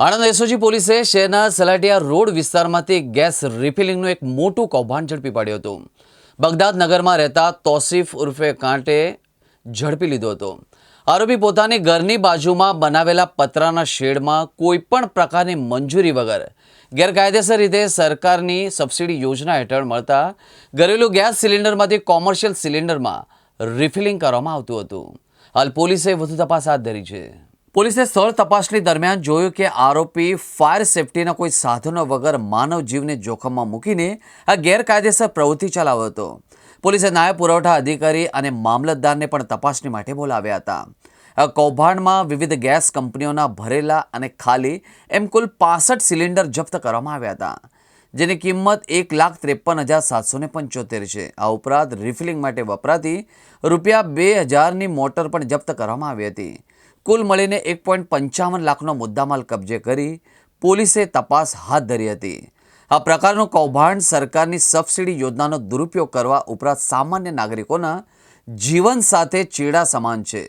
Anand SOG પોલીસે શહેરના સલાટિયા road વિસ્તારમાંથી ગેસ રિફિલિંગનું એક મોટું કૌભાંડ ઝડપી પાડ્યું હતું. બગદાદ નગરમાં રહેતા તોસીફ ઉર્ફે કાંટે ઝડપી લીધો હતો. આરોપી પોતાની ઘરની બાજુમાં બનાવેલા પતરાના શેડમાં કોઈપણ પ્રકારની મંજૂરી વગર ગેરકાયદેસર રીતે સરકારની સબસિડી યોજના હેઠળ મળતા ઘરેલું ગેસ સિલિન્ડરમાંથી કોમર્શિયલ સિલિન્ડરમાં રિફિલિંગ કરવામાં આવતું હતું. હાલ પોલીસે વધુ તપાસ હાથ ધરી છે. પોલીસે સ્થળ તપાસણી દરમિયાન જોયું કે આરોપી ફાયર સેફટીના કોઈ સાધનો વગર માનવ જીવને જોખમમાં મૂકીને આ ગેરકાયદેસર પ્રવૃત્તિ ચલાવ્યો હતો. પોલીસે નાયબ પુરવઠા અધિકારી અને મામલતદારને પણ તપાસણી માટે બોલાવ્યા હતા. આ કૌભાંડમાં વિવિધ ગેસ કંપનીઓના ભરેલા અને ખાલી એમ કુલ 65 સિલિન્ડર જપ્ત કરવામાં આવ્યા હતા, જેની કિંમત 1,53,775 છે. આ ઉપરાંત રિફિલિંગ માટે વપરાતી ₹2,000ની મોટર પણ જપ્ત કરવામાં આવી હતી. કુલ મળીને 1.55 લાખનો મુદ્દામાલ કબજે કરી પોલીસે તપાસ હાથ ધરી હતી. આ પ્રકારનું કૌભાંડ સરકારની સબસિડી યોજનાનો દુરુપયોગ કરવા ઉપરાંત સામાન્ય નાગરિકોના જીવન સાથે ચેડા સમાન છે.